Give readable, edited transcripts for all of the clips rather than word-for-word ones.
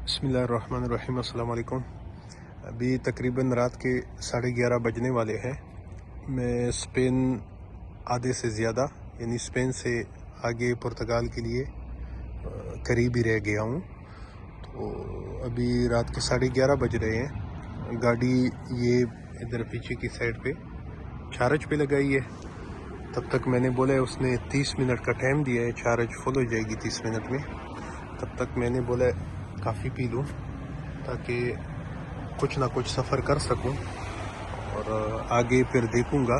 بسم اللہ الرحمن الرحیم. السلام علیکم. ابھی تقریباً رات کے 11:30 بجنے والے ہیں. میں اسپین آدھے سے زیادہ یعنی اسپین سے آگے پرتگال کے لیے قریب ہی رہ گیا ہوں. تو ابھی رات کے 11:30 بج رہے ہیں. گاڑی یہ ادھر پیچھے کی سائڈ پہ چارج پہ لگائی ہے. تب تک میں نے بولا ہے اس نے 30 منٹ کا ٹائم دیا ہے, چارج فل ہو جائے گی 30 منٹ میں. تب تک میں نے بولا کافی پی لوں تاکہ کچھ نہ کچھ سفر کر سکوں, اور آگے پھر دیکھوں گا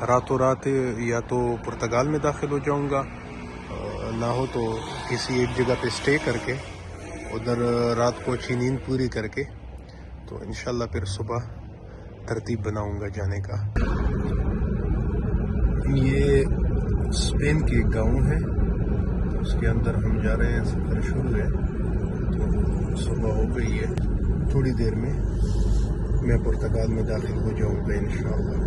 راتوں رات یا تو پرتگال میں داخل ہو جاؤں گا, نہ ہو تو کسی ایک جگہ پہ اسٹے کر کے ادھر رات کو اچھی نیند پوری کر کے تو انشاءاللہ پھر صبح ترتیب بناؤں گا جانے کا. یہ اسپین کی ایک گاؤں ہے, اس کے اندر ہم جا رہے ہیں. سفر شروع ہے تو صبح ہو گئی ہے. تھوڑی دیر میں میں پرتگال میں داخل ہو جاؤں گا انشاءاللہ.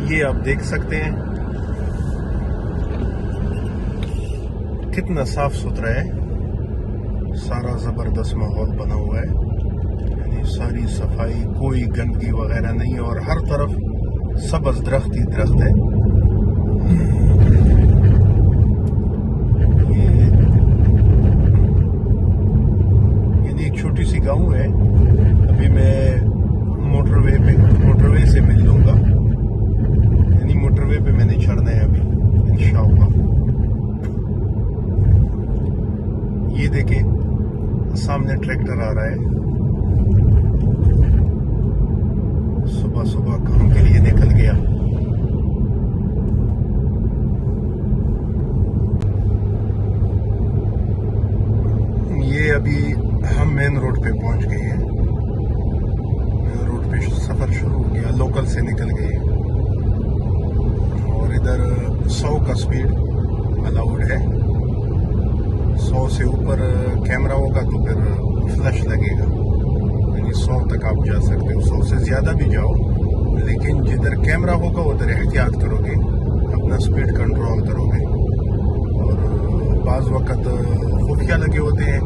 یہ آپ دیکھ سکتے ہیں کتنا صاف ستھرا ہے, سارا زبردست ماحول بنا ہوا ہے, یعنی ساری صفائی, کوئی گندگی وغیرہ نہیں, اور ہر طرف سبز درخت ہی درخت ہے. یعنی ایک چھوٹی سی گاؤں ہے. ابھی میں موٹر وے سے مل لوں گا, یعنی موٹر وے پہ میں نے چڑھنا ہے ابھی انشاءاللہ. یہ دیکھیں سامنے ٹریکٹر آ رہا ہے, صبح صبح کام کے لیے نکل گیا. یہ ابھی ہم مین روڈ پہ پہنچ گئے ہیں. مین روڈ پہ سفر شروع ہو گیا, لوکل سے نکل گئے, اور ادھر 100 کا سپیڈ الاؤڈ ہے. 100 سے اوپر کیمرہ ہوگا تو پھر فلش لگے گا, یعنی 100 تک آپ جا سکتے ہو. 100 سے زیادہ بھی جاؤ, لیکن جدھر کیمرہ ہوگا ادھر احتیاط کرو گے, اپنا سپیڈ کنٹرول کرو گے. اور بعض وقت خفیہ لگے ہوتے ہیں,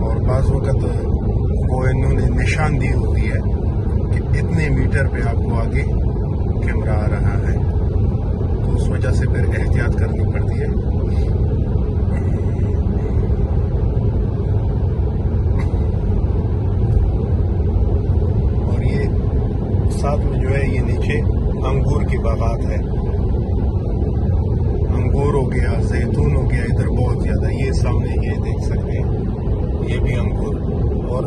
اور بعض وقت وہ انہوں نے نشان دی ہوتی ہے کہ اتنے میٹر پہ آپ کو آگے کیمرہ آ رہا ہے, تو اس وجہ سے پھر احتیاط کرنی پڑتی ہے. ساتھ میں جو ہے یہ نیچے انگور کی باغات ہے. انگور ہو گیا, زیتون ہو گیا, ادھر بہت زیادہ. یہ سامنے یہ دیکھ سکتے ہیں, یہ بھی انگور. اور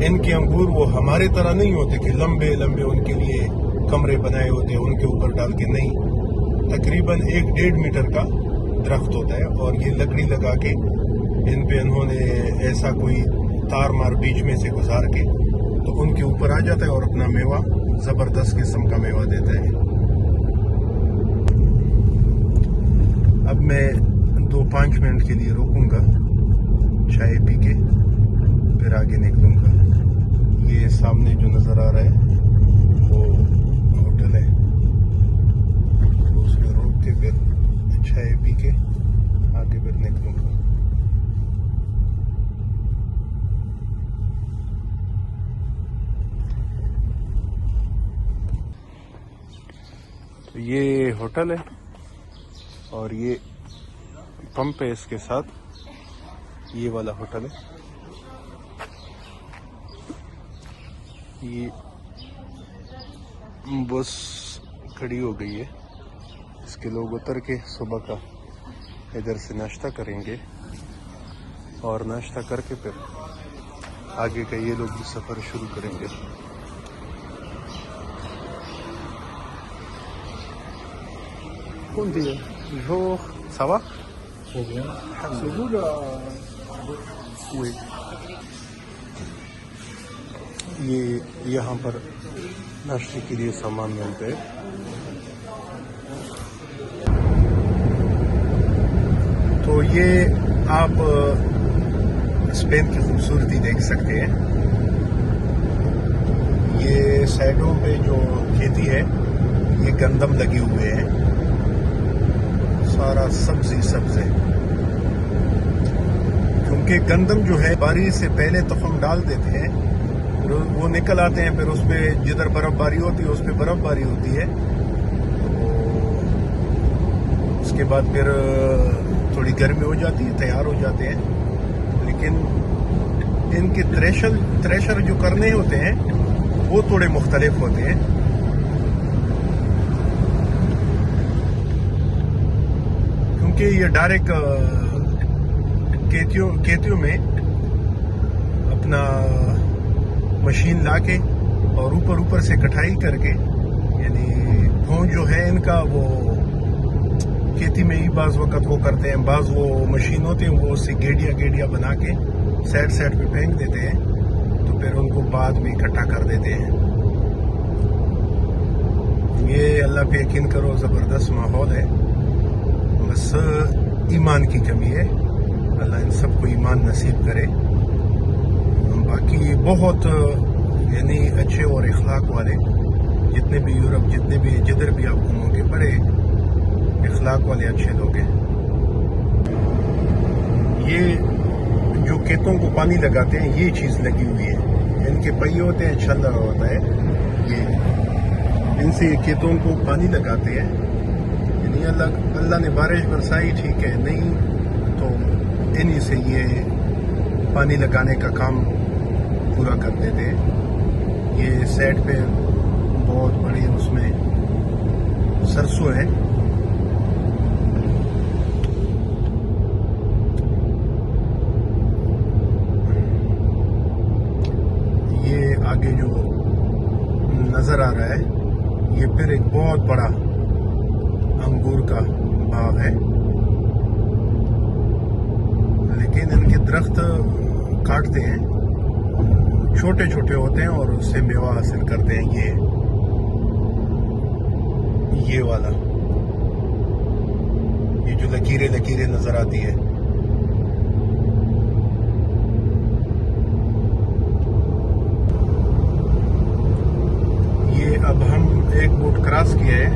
ان کے انگور وہ ہمارے طرح نہیں ہوتے کہ لمبے لمبے ان کے لیے کمرے بنائے ہوتے ہیں ان کے اوپر ڈال کے, نہیں. تقریباً 1-1.5 میٹر کا درخت ہوتا ہے, اور یہ لکڑی لگا کے ان پہ انہوں نے ایسا کوئی تار مار بیچ میں سے گزار کے تو ان کے اوپر آ جاتا ہے, اور اپنا میوہ زبردست قسم کا میوہ دیتا ہے. اب میں 2-5 منٹ کے لیے روکوں گا, چائے پی کے پھر آگے نکلوں گا. یہ سامنے جو نظر آ رہا ہے وہ ہوٹل ہے, اس میں روک کے پھر چائے پی کے آگے پھر نکلوں گا. یہ ہوٹل ہے, اور یہ پمپ ہے اس کے ساتھ. یہ والا ہوٹل ہے. یہ بس کھڑی ہو گئی ہے, اس کے لوگ اتر کے صبح کا ادھر سے ناشتہ کریں گے, اور ناشتہ کر کے پھر آگے کا یہ لوگ بھی سفر شروع کریں گے. Bonjour, ça va? Très bien. C'est vous là? Oui. یہ یہاں پر ناشتے کے لیے سامان ملتے ہیں. یہ آپ اسپین کی خوبصورتی دیکھ سکتے ہیں. یہ سائڈوں پہ جو کھیتی ہے یہ گندم لگے ہوئے ہیں, سارا سبزی سبز ہے. کیونکہ گندم جو ہے بارش سے پہلے تخم ڈال دیتے ہیں, پھر وہ نکل آتے ہیں, پھر اس پہ جدھر برف باری ہوتی ہے اس پہ برف باری ہوتی ہے, اس کے بعد پھر تھوڑی گرمی ہو جاتی ہے, تیار ہو جاتے ہیں. لیکن ان کے تھریشر جو کرنے ہوتے ہیں وہ تھوڑے مختلف ہوتے ہیں. کیونکہ یہ ڈائریکٹ کھیتیوں میں اپنا مشین لا کے اور اوپر سے کٹائی کر کے, یعنی بھون جو ہے ان کا وہ کھیتی میں ہی بعض وقت وہ کرتے ہیں, بعض وہ مشین ہوتے ہیں وہ اس سے گیڑیا بنا کے سائڈ پہ پھینک دیتے ہیں, تو پھر ان کو بعد میں اکٹھا کر دیتے ہیں. یہ اللہ پہ یقین کرو زبردست ماحول ہے, بس ایمان کی کمی ہے. اللہ ان سب کو ایمان نصیب کرے. باقی بہت یعنی اچھے اور اخلاق والے جتنے بھی یورپ, جتنے بھی جدھر بھی آپ گھومو گے, بڑے اخلاق والے اچھے لوگ ہیں. یہ جو کھیتوں کو پانی لگاتے ہیں یہ چیز لگی ہوئی ہے, ان کے پہیے ہوتے ہیں, چھلنا ہوتا ہے, یہ ان سے یہ کھیتوں کو پانی لگاتے ہیں. یعنی اللہ نے بارش برسائی ٹھیک ہے, نہیں تو انہی سے یہ پانی لگانے کا کام پورا کر دیتے ہیں. یہ سائڈ پہ بہت بڑی اس میں سرسوں ہے. یہ آگے جو نظر آ رہا ہے یہ پھر ایک بہت بڑا انگور کا باغ ہے. لیکن ان کے درخت کاٹتے ہیں, چھوٹے ہوتے ہیں اور اس سے میوہ حاصل کرتے ہیں. یہ والا یہ جو لکیریں نظر آتی ہے, یہ اب ہم ایک بوٹ کراس کیا ہے,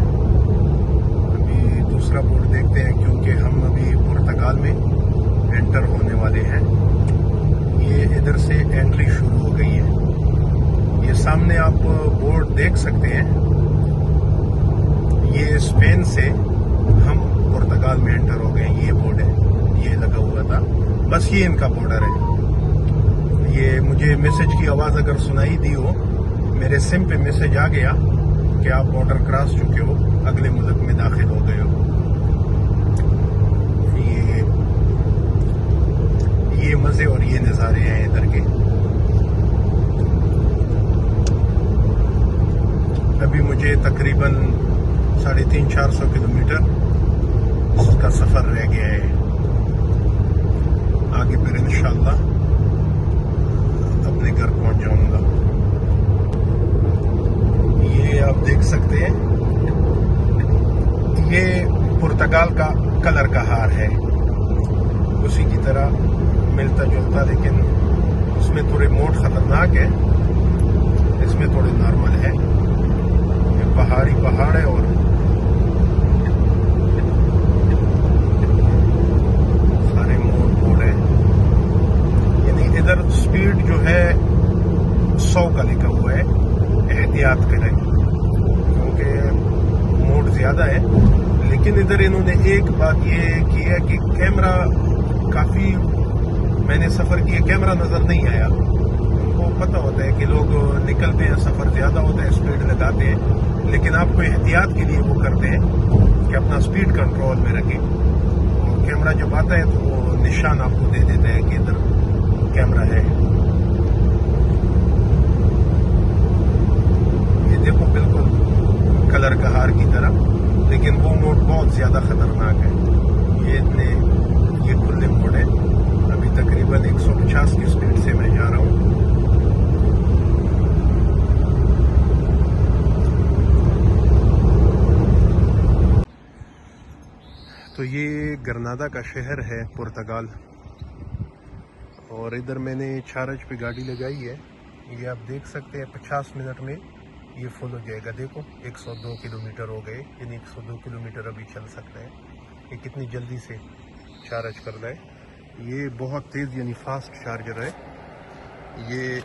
ابھی دوسرا بوٹ دیکھتے ہیں کیونکہ ہم ابھی پرتگال میں انٹر ہونے والے ہیں. یہ ادھر سے انٹری شروع ہو گئی ہے. یہ سامنے آپ بورڈ دیکھ سکتے ہیں, یہ اسپین سے ہم پرتگال میں انٹر ہو گئے ہیں. یہ بورڈ ہے, یہ لگا ہوا تھا, بس یہ ان کا بارڈر ہے. یہ مجھے میسج کی آواز اگر سنائی دی ہو, میرے سم پہ میسج آ گیا کہ آپ بارڈر کراس چکے ہو, اگلے ملک میں داخل ہو گئے ہو. یہ مزے اور یہ نظارے ہیں ادھر کے. ابھی مجھے تقریباً 350-400 کلومیٹر کا سفر رہ گیا ہے. آگے پھر انشاءاللہ اپنے گھر پہنچ جاؤں گا. یہ آپ دیکھ سکتے ہیں, یہ پرتگال کا کلر کا ہار ہے, اسی کی طرح ملتا جلتا, لیکن اس میں تھوڑے موٹ خطرناک ہے, اس میں تھوڑے نارمل ہے. یہ پہاڑ ہے اور سارے موڑ ہے. یعنی ادھر سپیڈ جو ہے 100 کا لکھا ہوا ہے, احتیاط کریں کیونکہ موڑ زیادہ ہے. لیکن ادھر انہوں نے ایک بات یہ کی ہے کہ کیمرہ کافی, میں نے سفر کیا, کیمرہ نظر نہیں آیا. ان کو پتہ ہوتا ہے کہ لوگ نکلتے ہیں, سفر زیادہ ہوتا ہے, اسپیڈ لگاتے ہیں, لیکن آپ کو احتیاط کے لیے وہ کرتے ہیں کہ اپنا اسپیڈ کنٹرول میں رکھیں. اور کیمرہ جب آتا ہے تو وہ نشان آپ کو دے دیتا ہے کہ ادھر کیمرہ ہے. یہ دیکھو بالکل کلر کا ہار کی طرح, لیکن وہ موڑ بہت زیادہ خطرناک ہے. یہ کھلے موڑ ہے. ابھی تقریباً 150 کی اسپیڈ سے میں جا رہا ہوں. تو تو یہ گرنادا کا شہر ہے پرتگال، اور ادھر میں نے چارج پہ گاڑی لگائی ہے. یہ آپ دیکھ سکتے ہیں 50 منٹ میں یہ فل ہو جائے گا. دیکھو 102 کلومیٹر ہو گئے، یعنی 102 کلومیٹر ابھی چل سکتے ہیں. یہ کتنی جلدی سے چارج کر رہا ہے. یہ بہت تیز یعنی فاسٹ چارجر ہے. یہ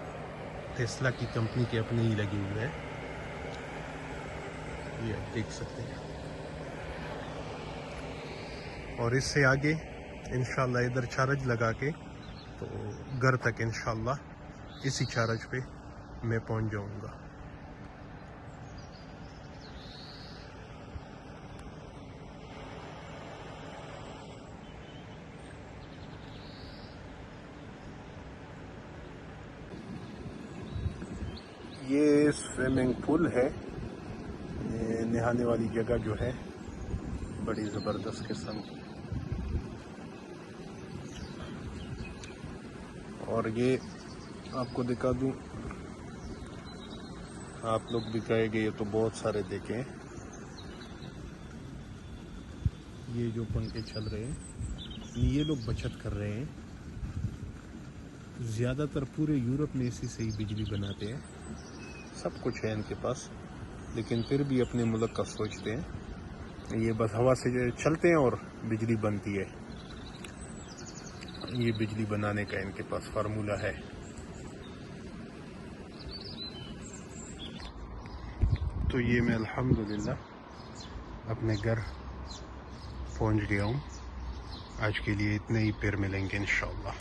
ٹیسلا کی کمپنی کے اپنے ہی لگے ہوئے ہیں. یہ آپ دیکھ سکتے ہیں. اور اس سے آگے انشاءاللہ ادھر چارج لگا کے تو گھر تک انشاءاللہ اسی چارج پہ میں پہنچ جاؤں گا. یہ سوئمنگ پول ہے، یہ نہانے والی جگہ جو ہے بڑی زبردست قسم کی. اور یہ آپ کو دکھا دوں، آپ لوگ بھی کہے گے یہ تو بہت سارے دیکھیں. یہ جو پنکھے چل رہے ہیں یہ لوگ بچت کر رہے ہیں. زیادہ تر پورے یورپ میں اسی سے ہی بجلی بناتے ہیں. سب کچھ ہے ان کے پاس، لیکن پھر بھی اپنے ملک کا سوچتے ہیں. یہ بس ہوا سے چلتے ہیں اور بجلی بنتی ہے. یہ بجلی بنانے کا ان کے پاس فارمولہ ہے. تو یہ میں الحمدللہ اپنے گھر پہنچ گیا ہوں. آج کے لیے اتنے ہی، پھر ملیں گے انشاءاللہ.